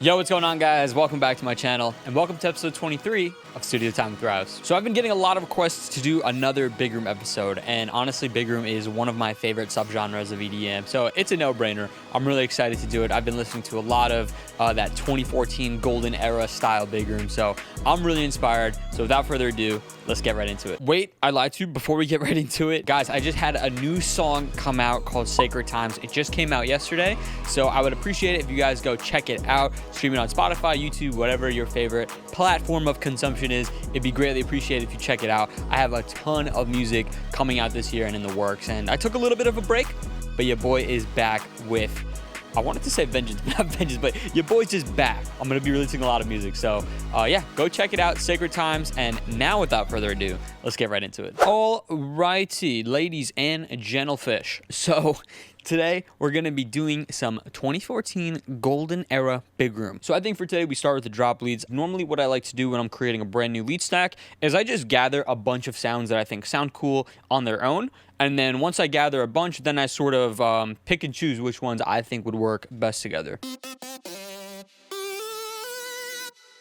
Yo, what's going on, guys? Welcome back to my channel, and welcome to episode 23 of Studio Time with Ryos. So I've been getting a lot of requests to do another Big Room episode, and honestly, Big Room is one of my favorite subgenres of EDM, so it's a no-brainer. I'm really excited to do it. I've been listening to a lot of that 2014 golden era style Big Room, so I'm really inspired. So without further ado, let's get right into it. Wait, I lied to you. Before we get right into it, guys, I just had a new song come out called Sacred Times. It just came out yesterday, so I would appreciate it if you guys go check it out. Stream it on Spotify, YouTube, whatever your favorite platform of consumption is. It'd be greatly appreciated if you check it out. I have a ton of music coming out this year and in the works, and I took a little bit of a break, but your boy is back with, I wanted to say vengeance, not vengeance, but your boy's just back. I'm going to be releasing a lot of music. So yeah, go check it out, Sacred Times. And now, without further ado, let's get right into it. All righty, ladies and gentlefish. So today, we're going to be doing some 2014 golden era Big Room. So I think for today, we start with the drop leads. Normally, what I like to do when I'm creating a brand new lead stack is I just gather a bunch of sounds that I think sound cool on their own. And then once I gather a bunch, then I sort of pick and choose which ones I think would work best together.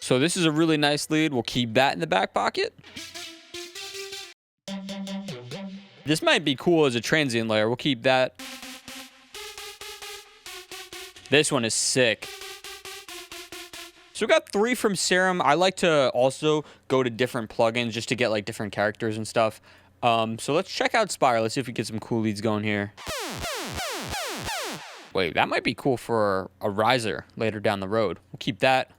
So this is a really nice lead. We'll keep that in the back pocket. This might be cool as a transient layer. We'll keep that. This one is sick. So we got 3 from Serum. I like to also go to different plugins just to get like different characters and stuff. So let's check out Spire. Let's see if we get some cool leads going here. Wait, that might be cool for a riser later down the road. We'll keep that.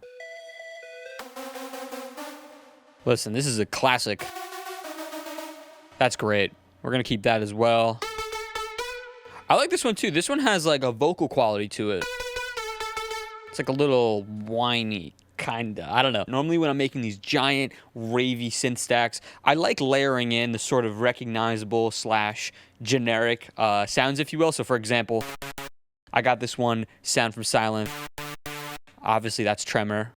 Listen, this is a classic. That's great. We're going to keep that as well. I like this one too. This one has like a vocal quality to it. It's like a little whiny, kinda. I don't know. Normally when I'm making these giant ravey synth stacks, I like layering in the sort of recognizable slash generic sounds, if you will. So for example, I got this one sound from Silent. Obviously that's Tremor.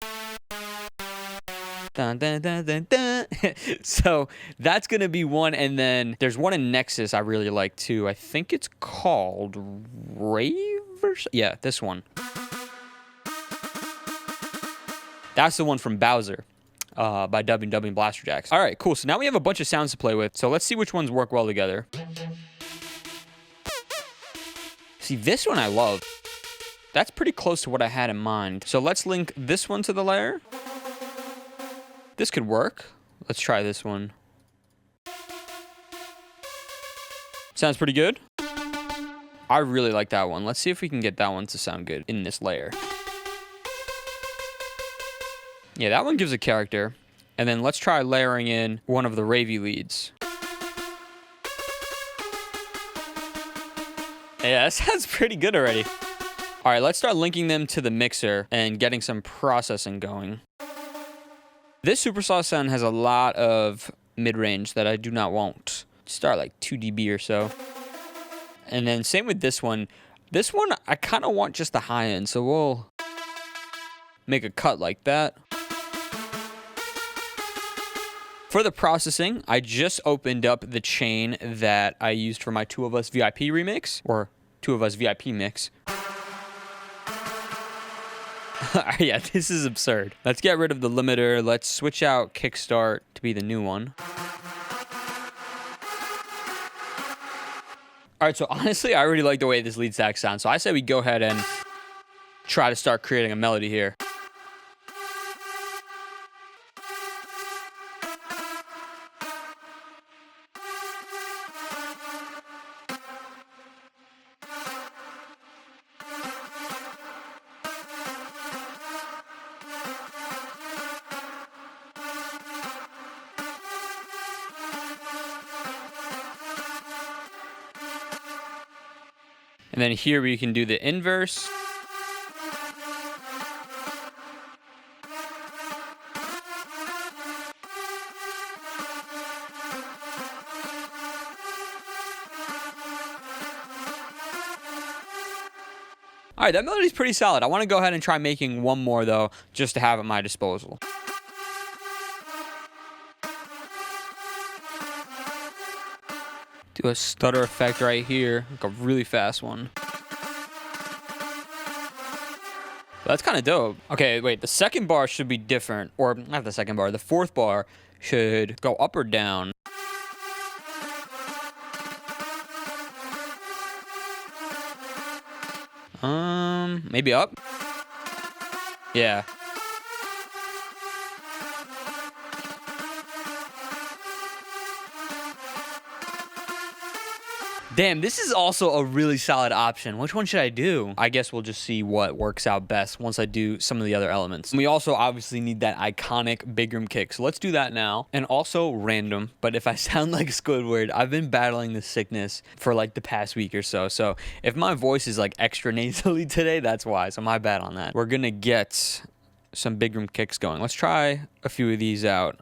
Dun, dun, dun, dun, dun. So that's gonna be one, and then there's one in Nexus I really like too. I think it's called Rave or so. Yeah, this one. That's the one from Bowser by Dubbing Blasterjaxx. All right, cool. So now we have a bunch of sounds to play with. So let's see which ones work well together. See, this one I love. That's pretty close to what I had in mind. So let's link this one to the layer. This could work. Let's try this one. Sounds pretty good. I really like that one. Let's see if we can get that one to sound good in this layer. Yeah, that one gives a character. And then let's try layering in one of the ravey leads. Yeah, that sounds pretty good already. All right, let's start linking them to the mixer and getting some processing going. This supersaw sound has a lot of mid-range that I do not want. Start like 2 dB or so. And then same with this one. This one, I kind of want just the high end, so we'll make a cut like that. For the processing, I just opened up the chain that I used for my 2 of Us VIP remix, or 2 of Us VIP mix. Yeah, this is absurd. Let's get rid of the limiter. Let's switch out Kickstart to be the new one. All right, so honestly, I already like the way this lead stack sounds. So I say we go ahead and try to start creating a melody here. And then here we can do the inverse. All right, that melody's pretty solid. I want to go ahead and try making one more though, just to have at my disposal. Do a stutter effect right here, like a really fast one. That's kind of dope. Okay, wait, the second bar should be different. Or not the second bar, the fourth bar should go up or down. Maybe up? Yeah. Damn, this is also a really solid option. Which one should I do? I guess we'll just see what works out best once I do some of the other elements. And we also obviously need that iconic big room kick. So let's do that now. And also random, but if I sound like Squidward, I've been battling this sickness for like the past week or so. So if my voice is like extra nasally today, that's why. So my bad on that. We're gonna get some big room kicks going. Let's try a few of these out.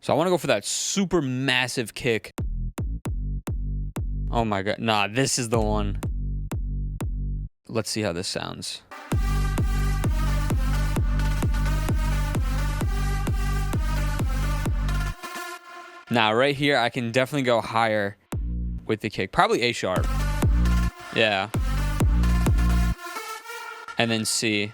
So I want to go for that super massive kick. Oh my god. Nah, this is the one. Let's see how this sounds. Now, right here, I can definitely go higher with the kick. Probably A sharp. Yeah. And then C.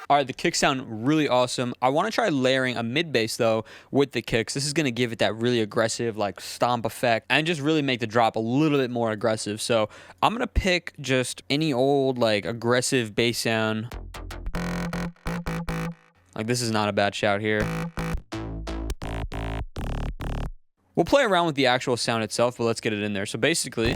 All right, the kicks sound really awesome. I want to try layering a mid bass though with the kicks. This is going to give it that really aggressive like stomp effect and just really make the drop a little bit more aggressive. So I'm going to pick just any old like aggressive bass sound. Like this is not a bad shout here. We'll play around with the actual sound itself, but let's get it in there. So basically,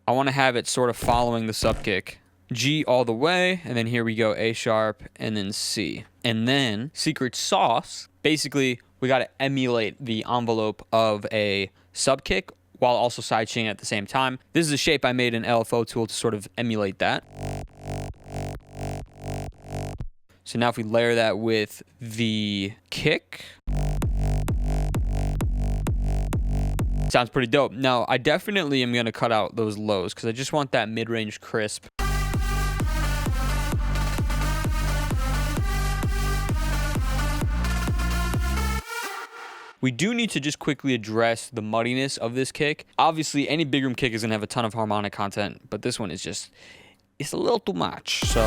I want to have it sort of following the sub kick. G all the way, and then here we go A sharp, and then C. And then secret sauce, basically we got to emulate the envelope of a sub kick while also side chaining at the same time. This is a shape I made in LFO tool to sort of emulate that. So now if we layer that with the kick, sounds pretty dope. Now I definitely am going to cut out those lows because I just want that mid-range crisp. We do need to just quickly address the muddiness of this kick. Obviously, any big room kick is gonna have a ton of harmonic content, but this one is just, it's a little too much, so.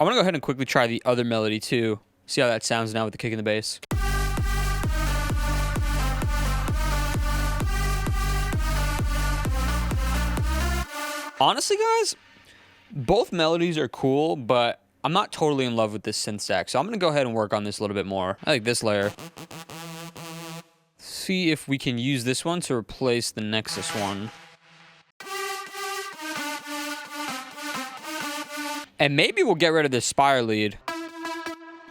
I wanna go ahead and quickly try the other melody too. See how that sounds now with the kick and the bass. Honestly, guys, both melodies are cool, but I'm not totally in love with this synth stack. So I'm going to go ahead and work on this a little bit more. I like this layer. See if we can use this one to replace the Nexus one. And maybe we'll get rid of this Spire lead.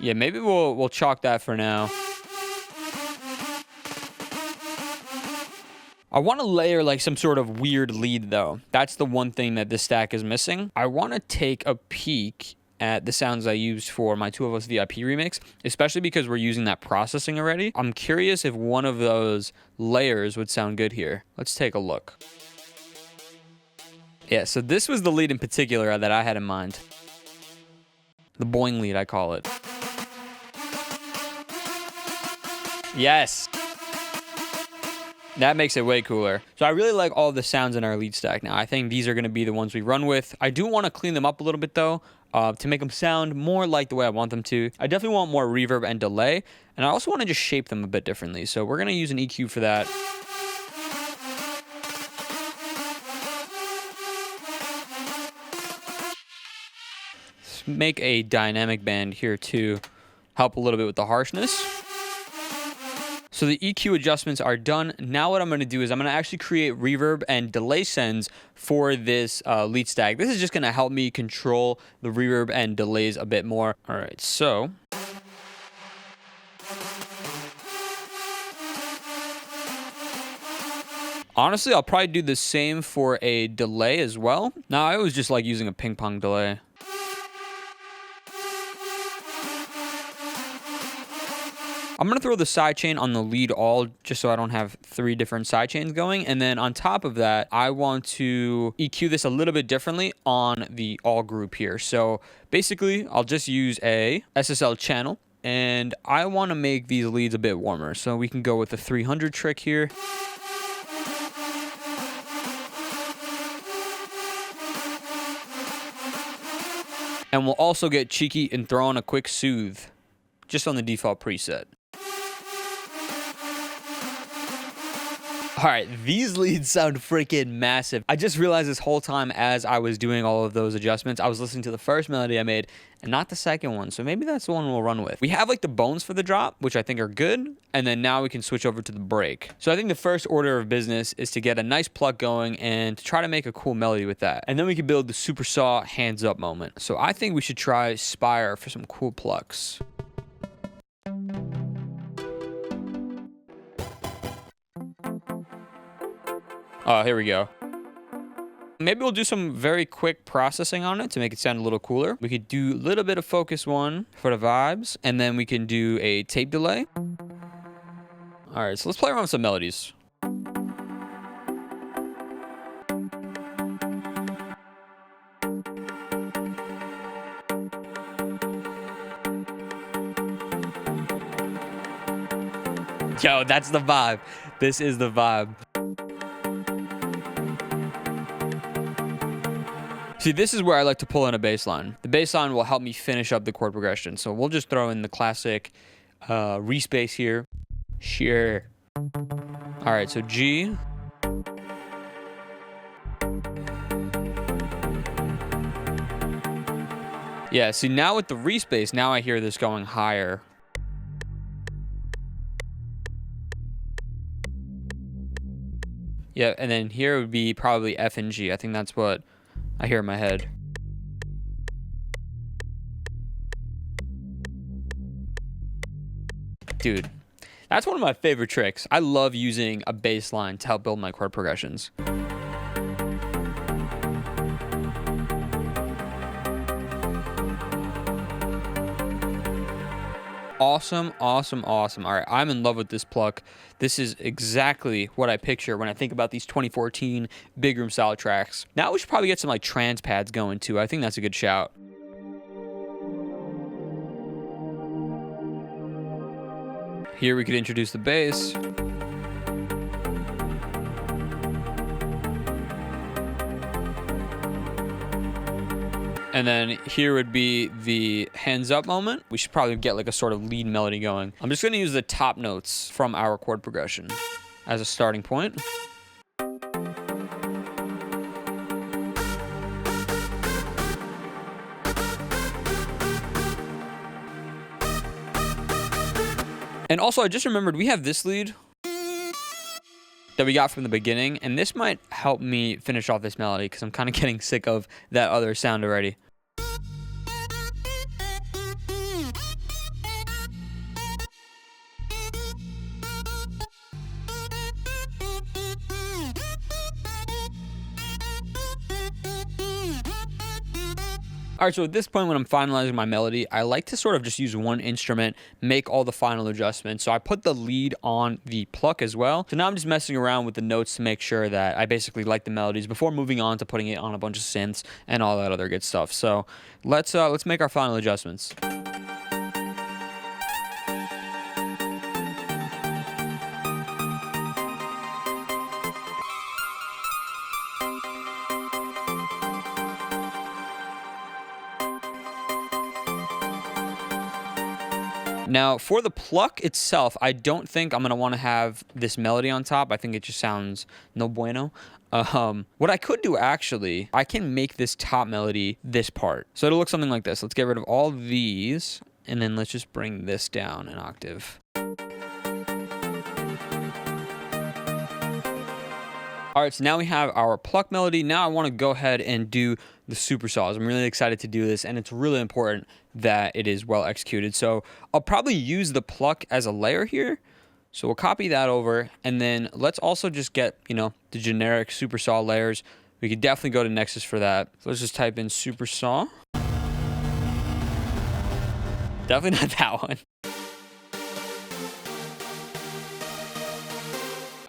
Yeah, maybe we'll chalk that for now. I want to layer like some sort of weird lead though. That's the one thing that this stack is missing. I want to take a peek at the sounds I used for my Two of Us VIP remix, especially because we're using that processing already. I'm curious if one of those layers would sound good here. Let's take a look. Yeah, so this was the lead in particular that I had in mind. The boing lead, I call it. Yes. That makes it way cooler. So I really like all the sounds in our lead stack now. I think these are going to be the ones we run with. I do want to clean them up a little bit though, to make them sound more like the way I want them to. I definitely want more reverb and delay, and I also want to just shape them a bit differently. So we're going to use an EQ for that. Let's make a dynamic band here to help a little bit with the harshness. So the EQ adjustments are done. Now what I'm going to do is I'm going to actually create reverb and delay sends for this lead stack. This is just going to help me control the reverb and delays a bit more. All right, so honestly, I'll probably do the same for a delay as well. Now I always just like using a ping pong delay. I'm going to throw the sidechain on the lead all just so I don't have 3 different sidechains going. And then on top of that, I want to EQ this a little bit differently on the all group here. So basically, I'll just use a SSL channel. And I want to make these leads a bit warmer. So we can go with the 300 trick here. And we'll also get cheeky and throw on a quick soothe, just on the default preset. All right, these leads sound freaking massive. I just realized this whole time as I was doing all of those adjustments, I was listening to the first melody I made and not the second one. So maybe that's the one we'll run with. We have like the bones for the drop, which I think are good. And then now we can switch over to the break. So I think the first order of business is to get a nice pluck going and to try to make a cool melody with that. And then we can build the super saw hands up moment. So I think we should try Spire for some cool plucks. Oh, here we go. Maybe we'll do some very quick processing on it to make it sound a little cooler. We could do a little bit of focus 1 for the vibes, and then we can do a tape delay. All right, so let's play around with some melodies. Yo, that's the vibe. This is the vibe. See, this is where I like to pull in a bass line. The bass line will help me finish up the chord progression. So we'll just throw in the classic respace here. Sure. All right, so G. Yeah, see, now with the respace, now I hear this going higher. Yeah, and then here would be probably F and G. I think that's what I hear in my head. Dude, that's one of my favorite tricks. I love using a bass line to help build my chord progressions. Awesome, awesome, awesome. All right, I'm in love with this pluck. This is exactly what I picture when I think about these 2014 big room style tracks. Now we should probably get some like trans pads going too. I think that's a good shout. Here we could introduce the bass. And then here would be the hands up moment. We should probably get like a sort of lead melody going. I'm just gonna use the top notes from our chord progression as a starting point. And also I just remembered we have this lead that we got from the beginning, and this might help me finish off this melody because I'm kind of getting sick of that other sound already. All right, so at this point when I'm finalizing my melody, I like to sort of just use one instrument, make all the final adjustments. So I put the lead on the pluck as well. So now I'm just messing around with the notes to make sure that I basically like the melodies before moving on to putting it on a bunch of synths and all that other good stuff. So let's make our final adjustments. Now, for the pluck itself, I don't think I'm going to want to have this melody on top. I think it just sounds no bueno. What I could do, actually, I can make this top melody this part. So it'll look something like this. Let's get rid of all these, and then let's just bring this down an octave. All right, so now we have our pluck melody. Now I want to go ahead and do the super saws. I'm really excited to do this, and it's really important that it is well executed. So I'll probably use the pluck as a layer here. So we'll copy that over, and then let's also just get, the generic super saw layers. We could definitely go to Nexus for that. So let's just type in super saw. Definitely not that one.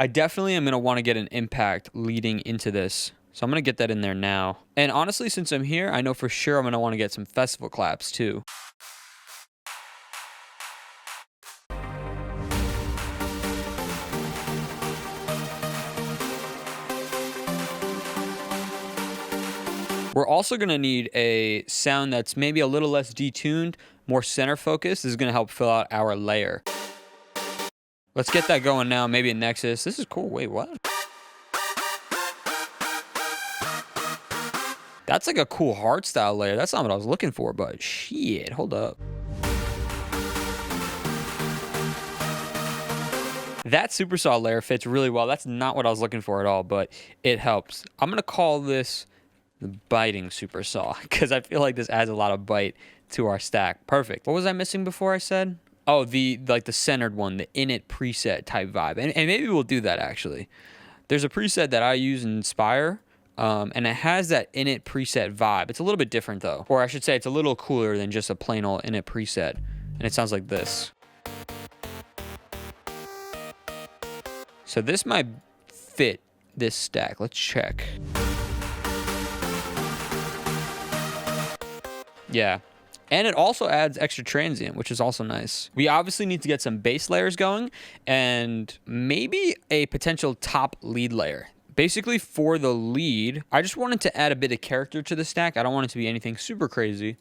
I definitely am going to want to get an impact leading into this. So I'm going to get that in there now. And honestly, since I'm here, I know for sure I'm going to want to get some festival claps too. We're also going to need a sound that's maybe a little less detuned, more center focused. This is going to help fill out our layer. Let's get that going now. Maybe a Nexus. This is cool. Wait, what? That's like a cool hard style layer. That's not what I was looking for, but shit, hold up. That super saw layer fits really well. That's not what I was looking for at all, but it helps. I'm going to call this the biting super saw because I feel like this adds a lot of bite to our stack. Perfect. What was I missing before I said? Oh, the centered one, the init preset type vibe. And maybe we'll do that actually. There's a preset that I use in Inspire, and it has that init preset vibe. It's a little bit different though. Or I should say it's a little cooler than just a plain old init preset. And it sounds like this. So this might fit this stack. Let's check. Yeah. And it also adds extra transient, which is also nice. We obviously need to get some base layers going and maybe a potential top lead layer. Basically for the lead, I just wanted to add a bit of character to the stack. I don't want it to be anything super crazy.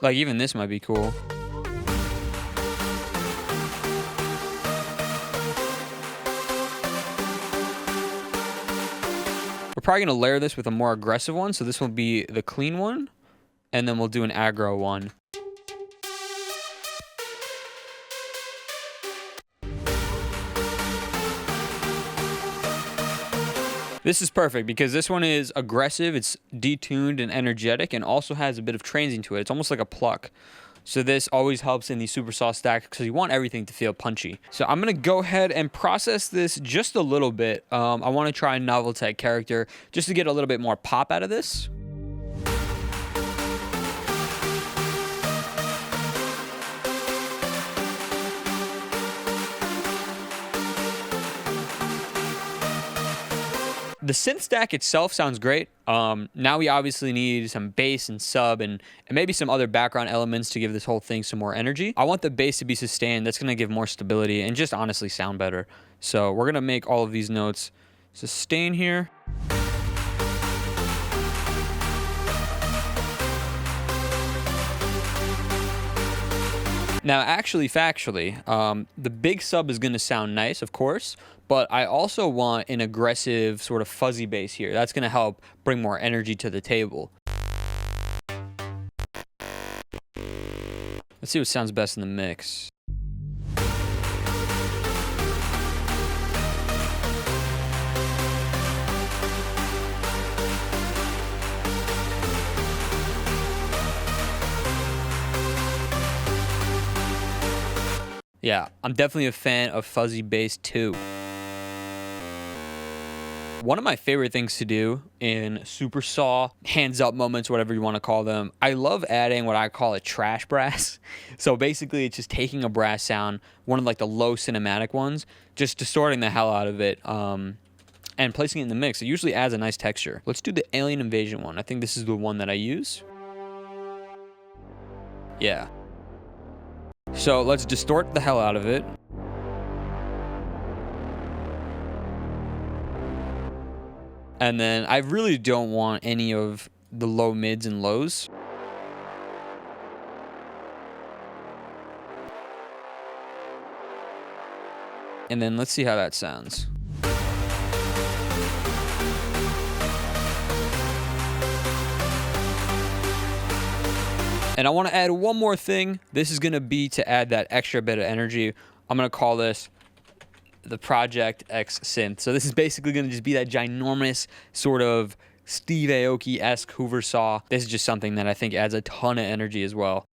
Like even this might be cool. We're probably going to layer this with a more aggressive one. So this will be the clean one. And then we'll do an aggro one. This is perfect because this one is aggressive. It's detuned and energetic and also has a bit of transient to it. It's almost like a pluck. So this always helps in the super saw stack because you want everything to feel punchy. So I'm going to go ahead and process this just a little bit. I want to try novel tech character just to get a little bit more pop out of this. The synth stack itself sounds great. Now we obviously need some bass and sub and maybe some other background elements to give this whole thing some more energy. I want the bass to be sustained. That's going to give more stability and just honestly sound better. So we're going to make all of these notes sustain here. Now, actually, factually, the big sub is going to sound nice, of course, but I also want an aggressive sort of fuzzy bass here. That's going to help bring more energy to the table. Let's see what sounds best in the mix. Yeah, I'm definitely a fan of fuzzy bass too. One of my favorite things to do in super saw, hands up moments, whatever you want to call them, I love adding what I call a trash brass. So basically it's just taking a brass sound, one of like the low cinematic ones, just distorting the hell out of it, and placing it in the mix. It usually adds a nice texture. Let's do the Alien Invasion one. I think this is the one that I use. Yeah. So let's distort the hell out of it. And then I really don't want any of the low mids and lows. And then let's see how that sounds. And I want to add one more thing. This is going to be to add that extra bit of energy. I'm going to call this the Project X synth. So this is basically going to just be that ginormous sort of Steve Aoki-esque Hoover saw. This is just something that I think adds a ton of energy as well.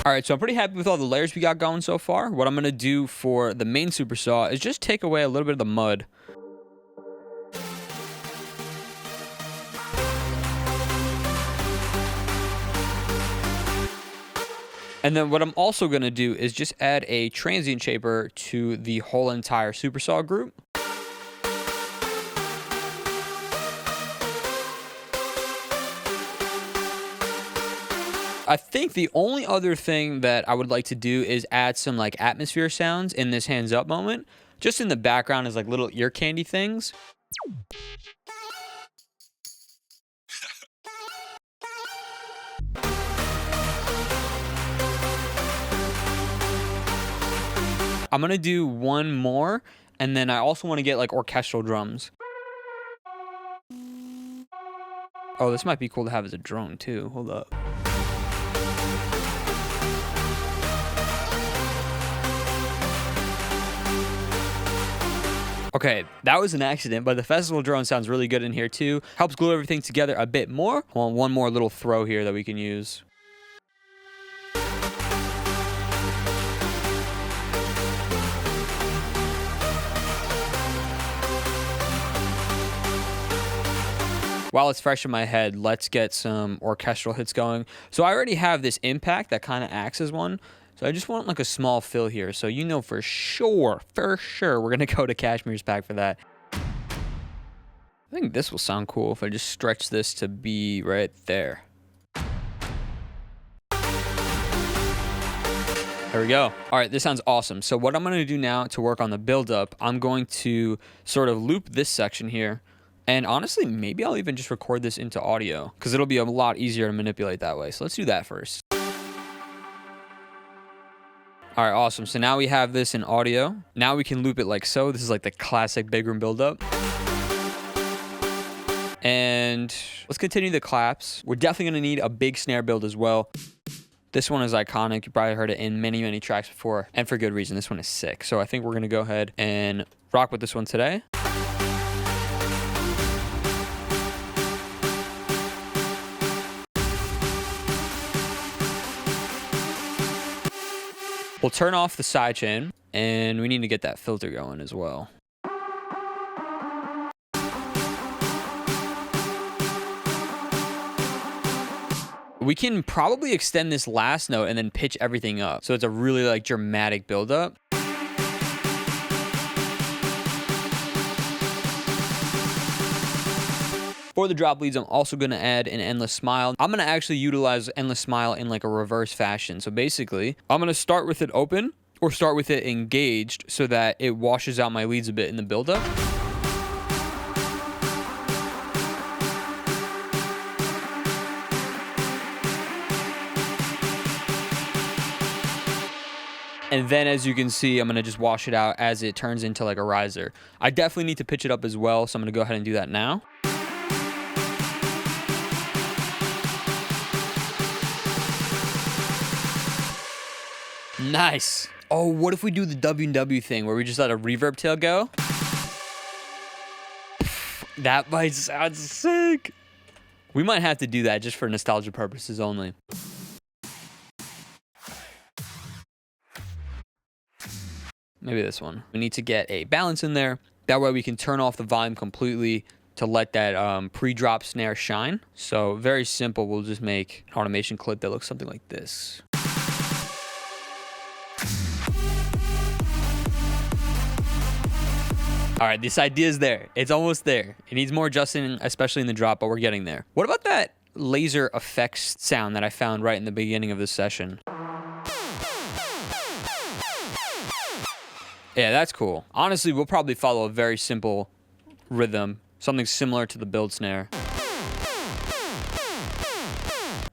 All right, so I'm pretty happy with all the layers we got going so far. What I'm gonna do for the main super saw is just take away a little bit of the mud. And then what I'm also gonna do is just add a transient shaper to the whole entire super saw group. I think the only other thing that I would like to do is add some like atmosphere sounds in this hands up moment, just in the background as like little ear candy things. I'm gonna do one more, and then I also want to get like orchestral drums. Oh, this might be cool to have as a drone too. Hold up. Okay, that was an accident, but the festival drone sounds really good in here too. Helps glue everything together a bit more. Well, one more little throw here that we can use. While it's fresh in my head, let's get some orchestral hits going. So I already have this impact that kind of acts as one. So I just want like a small fill here. So you know for sure, we're going to go to Cashmere's pack for that. I think this will sound cool if I just stretch this to be right there. There we go. All right, this sounds awesome. So what I'm going to do now to work on the buildup, I'm going to sort of loop this section here. And honestly, maybe I'll even just record this into audio because it'll be a lot easier to manipulate that way. So let's do that first. All right, awesome. So now we have this in audio. Now we can loop it like so. This is like the classic big room buildup. And let's continue the claps. We're definitely gonna need a big snare build as well. This one is iconic. You probably heard it in many, many tracks before, and for good reason. This one is sick. So I think we're gonna go ahead and rock with this one today. We'll turn off the sidechain, and we need to get that filter going as well. We can probably extend this last note and then pitch everything up. So it's a really like dramatic buildup. For the drop leads, I'm also going to add an endless smile. I'm going to actually utilize endless smile in like a reverse fashion. So basically, I'm going to start with it open or start with it engaged so that it washes out my leads a bit in the buildup. And then as you can see, I'm going to just wash it out as it turns into like a riser. I definitely need to pitch it up as well. So I'm going to go ahead and do that now. Nice. Oh, what if we do the W&W thing where we just let a reverb tail go? That might sound sick. We might have to do that just for nostalgia purposes only. Maybe this one. We need to get a balance in there. That way we can turn off the volume completely to let that pre-drop snare shine. So very simple. We'll just make an automation clip that looks something like this. All right, this idea is there. It's almost there. It needs more adjusting, especially in the drop, but we're getting there. What about that laser effects sound that I found right in the beginning of this session? Yeah, that's cool. Honestly, we'll probably follow a very simple rhythm, something similar to the build snare.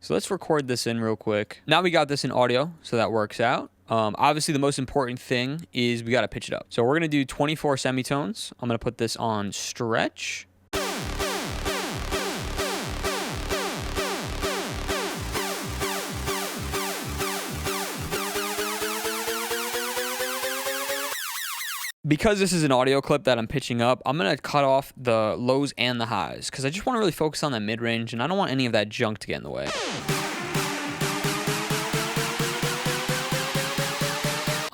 So let's record this in real quick. Now we got this in audio, so that works out. Obviously, the most important thing is we got to pitch it up. So we're going to do 24 semitones. I'm going to put this on stretch. Because this is an audio clip that I'm pitching up, I'm going to cut off the lows and the highs because I just want to really focus on that mid-range and I don't want any of that junk to get in the way.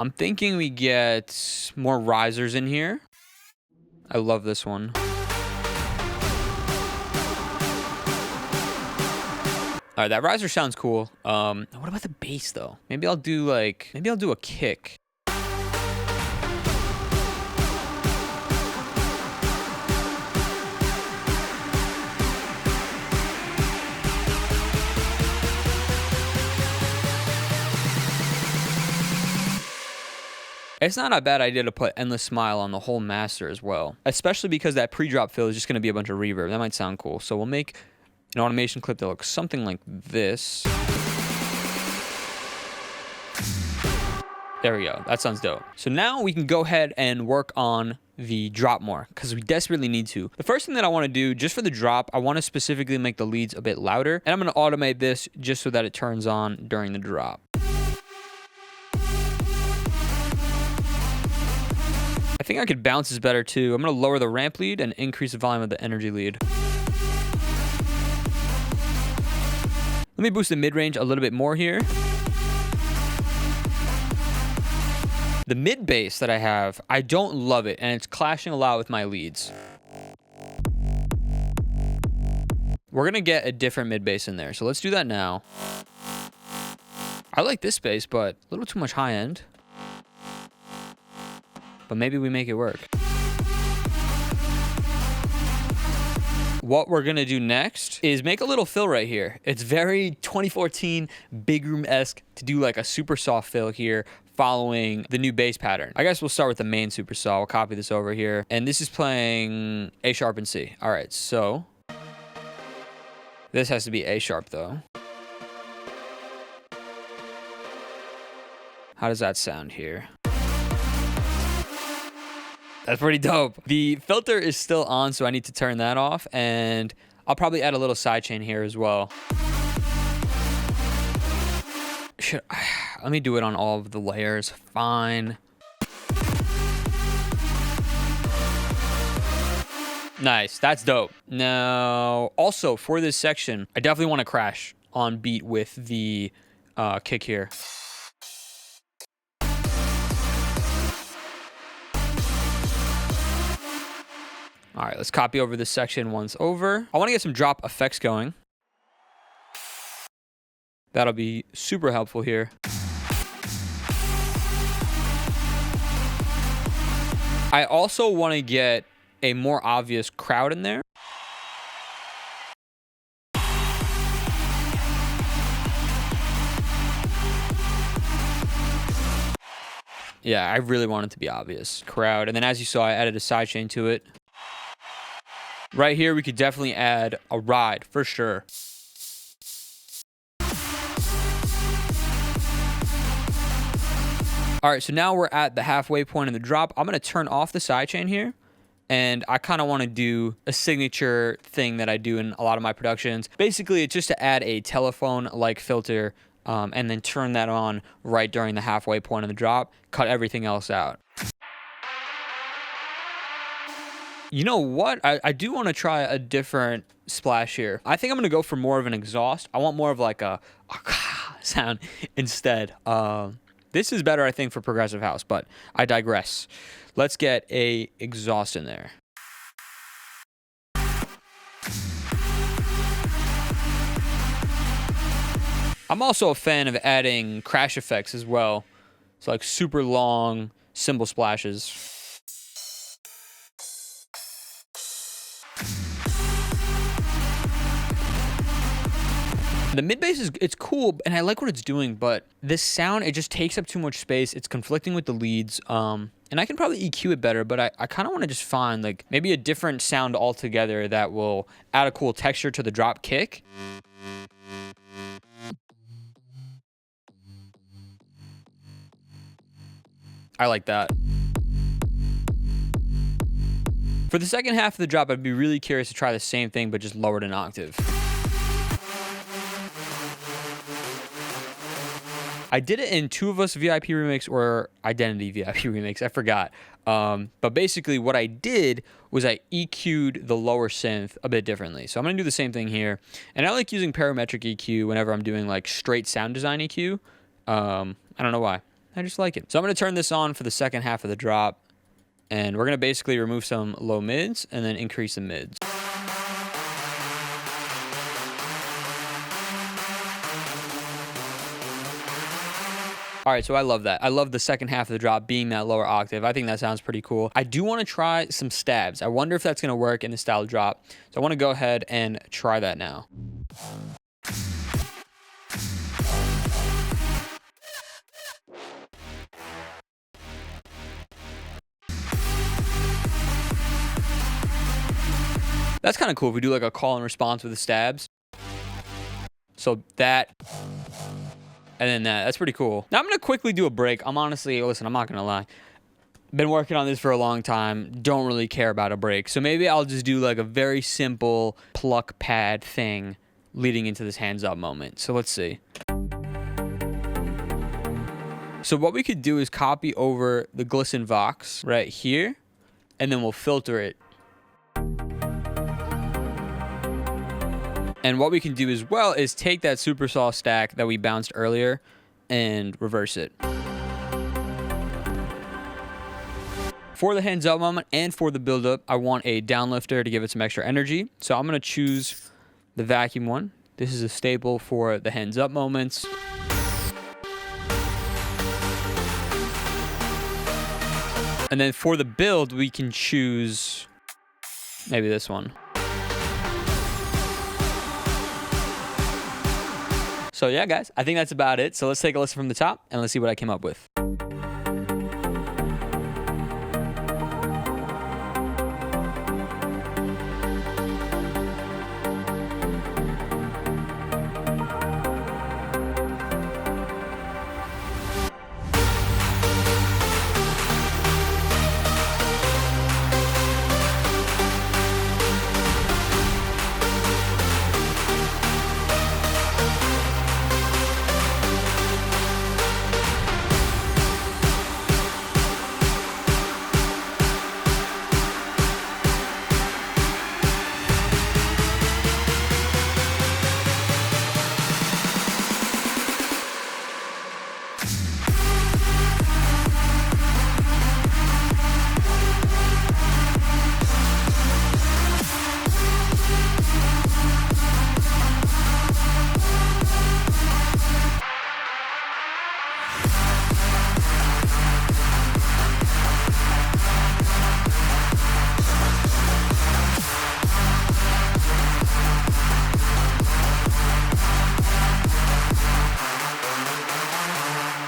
I'm thinking we get more risers in here. I love this one. All right, that riser sounds cool. What about the bass though? Maybe I'll do a kick. It's not a bad idea to put Endless Smile on the whole master as well, especially because that pre-drop fill is just going to be a bunch of reverb. That might sound cool. So we'll make an automation clip that looks something like this. There we go. That sounds dope. So now we can go ahead and work on the drop more because we desperately need to. The first thing that I want to do just for the drop, I want to specifically make the leads a bit louder, and I'm going to automate this just so that it turns on during the drop. I think I could bounce this better too. I'm going to lower the ramp lead and increase the volume of the energy lead. Let me boost the mid-range a little bit more here. The mid-bass that I have, I don't love it, and it's clashing a lot with my leads. We're going to get a different mid-bass in there, so let's do that now. I like this bass, but a little too much high-end. But maybe we make it work. What we're gonna do next is make a little fill right here. It's very 2014 big room-esque to do like a super soft fill here following the new bass pattern. I guess we'll start with the main super saw. We'll copy this over here. And this is playing A sharp and C. All right, so this has to be A sharp though. How does that sound here? That's pretty dope. The filter is still on, so I need to turn that off, and I'll probably add a little sidechain here as well. Let me do it on all of the layers. Fine. Nice, that's dope. Now, also for this section, I definitely want to crash on beat with the kick here. All right, let's copy over this section once over. I want to get some drop effects going. That'll be super helpful here. I also want to get a more obvious crowd in there. Yeah, I really want it to be obvious. Crowd. And then as you saw, I added a sidechain to it. Right here, we could definitely add a ride for sure. All right, so now we're at the halfway point of the drop. I'm going to turn off the sidechain here. And I kind of want to do a signature thing that I do in a lot of my productions. Basically, it's just to add a telephone-like filter and then turn that on right during the halfway point of the drop. Cut everything else out. You know what? I do want to try a different splash here. I think I'm going to go for more of an exhaust. I want more of like a sound instead. This is better, I think, for progressive house, but I digress. Let's get a exhaust in there. I'm also a fan of adding crash effects as well. So like super long cymbal splashes. The mid bass it's cool and I like what it's doing, but this sound, it just takes up too much space. It's conflicting with the leads. And I can probably EQ it better, but I kind of want to just find like maybe a different sound altogether that will add a cool texture to the drop kick. I like that. For the second half of the drop, I'd be really curious to try the same thing, but just lowered an octave. I did it in Two of Us VIP remix or Identity VIP remix. I forgot. But basically what I did was I EQ'd the lower synth a bit differently. So I'm going to do the same thing here. And I like using parametric EQ whenever I'm doing like straight sound design EQ. I don't know why. I just like it. So I'm going to turn this on for the second half of the drop, and we're going to basically remove some low mids and then increase the mids. All right, so I love that. I love the second half of the drop being that lower octave. I think that sounds pretty cool. I do want to try some stabs. I wonder if that's going to work in the style drop. So I want to go ahead and try that now. That's kind of cool if we do like a call and response with the stabs. So that... and then that's pretty cool. Now I'm going to quickly do a break. I'm honestly, listen, I'm not going to lie. Been working on this for a long time. Don't really care about a break. So maybe I'll just do like a very simple pluck pad thing leading into this hands up moment. So let's see. So what we could do is copy over the glisten Vox right here, and then we'll filter it. And what we can do as well is take that super saw stack that we bounced earlier and reverse it. For the hands up moment and for the build up, I want a downlifter to give it some extra energy. So I'm going to choose the vacuum one. This is a staple for the hands up moments. And then for the build, we can choose maybe this one. So yeah, guys, I think that's about it. So let's take a listen from the top and let's see what I came up with.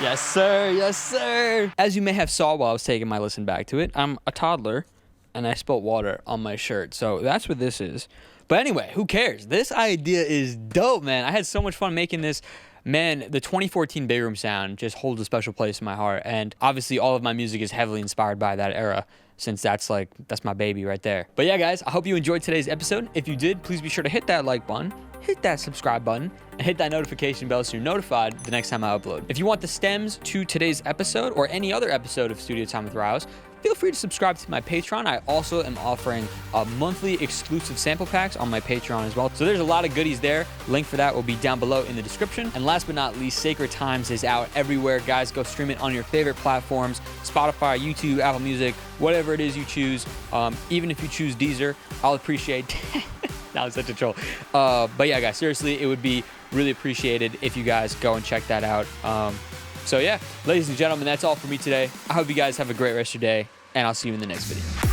Yes, sir. Yes, sir. As you may have saw while I was taking my listen back to it, I'm a toddler, and I spilled water on my shirt. So that's what this is. But anyway, who cares? This idea is dope, man. I had so much fun making this. Man, the 2014 Big Room sound just holds a special place in my heart. And obviously, all of my music is heavily inspired by that era, since that's my baby right there. But yeah, guys, I hope you enjoyed today's episode. If you did, please be sure to hit that like button, hit that subscribe button, and hit that notification bell so you're notified the next time I upload. If you want the stems to today's episode or any other episode of Studio Time with Ryos, feel free to subscribe to my Patreon. I also am offering monthly exclusive sample packs on my Patreon as well. So there's a lot of goodies there. Link for that will be down below in the description. And last but not least, Sacred Times is out everywhere. Guys, go stream it on your favorite platforms, Spotify, YouTube, Apple Music, whatever it is you choose. Even if you choose Deezer, I'll appreciate That was such a troll. But yeah, guys, seriously, it would be really appreciated if you guys go and check that out. So yeah, ladies and gentlemen, that's all for me today. I hope you guys have a great rest of your day, and I'll see you in the next video.